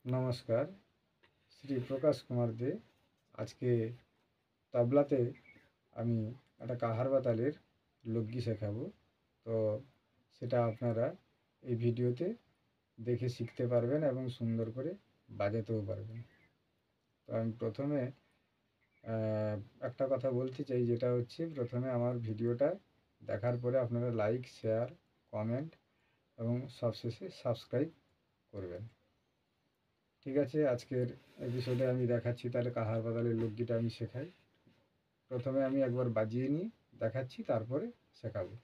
নমস্কার, শ্রী প্রকাশ কুমার দে। আজকে তবলাতে আমি একটা কাহার বাতালের লোকগী শেখাবো। তো সেটা আপনারা এই ভিডিওতে দেখে শিখতে পারবেন এবং সুন্দর করে বাজাতেও পারবেন। তো আমি প্রথমে একটা কথা বলতে চাই, যেটা হচ্ছে প্রথমে আমার ভিডিওটা দেখার পরে আপনারা লাইক, শেয়ার, কমেন্ট এবং সবশেষে সাবস্ক্রাইব করবেন। ঠিক আছে, আজকের এপিসোডে আমি দেখাচ্ছি তাহলে কাহার বাতালের লোকগীটা আমি শেখাই। প্রথমে আমি একবার বাজিয়ে নিয়ে দেখাচ্ছি, তারপরে শেখাবো।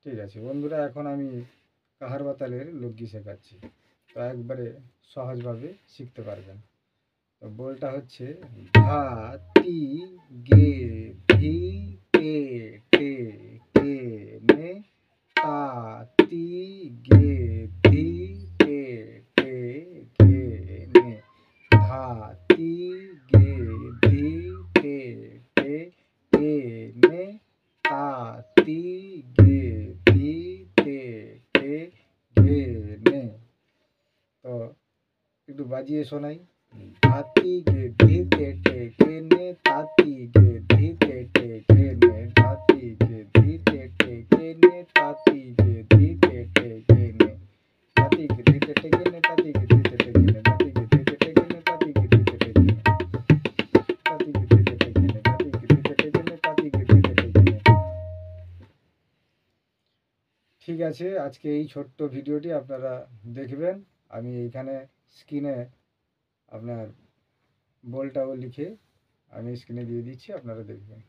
ঠিক আছে বন্ধুরা, এখন আমি কাহার বাতালের লোকগী শেখাচ্ছি, তো একবারে সহজভাবে শিখতে পারবেন। তো বলটা হচ্ছে ধা তি গে ধি তে টে কে নে তা তি গে ধি তে টে কে নে ধা তি গে ধি তে টে কে নে তা তি গে ধি তে টে গে নে। তো একটু বাজিয়ে শোনাই। ধাতি গে ধিতে টে কে নে তাতি গে ধিতে টে কে নে ধাতি গে ধিতে টে কে নে তাতি গে ধিতে টে কে নে তাতি গে ধিতে টে কে নে তাতি গে ধিতে টে কে নে তাতি গে ধিতে টে কে নে তাতি গে ধিতে টে কে নে তাতি গে ধিতে টে কে নে তাতি গে ধিতে টে কে নে তাতি গে ধিতে টে কে নে। ঠিক আছে, আজকে এই ছোট্ট ভিডিওটি আপনারা দেখবেন। আমি এইখানে স্ক্রিনে আপনার বলটাও লিখে আমি স্ক্রিনে দিয়ে দিচ্ছি, আপনারা দেখবেন।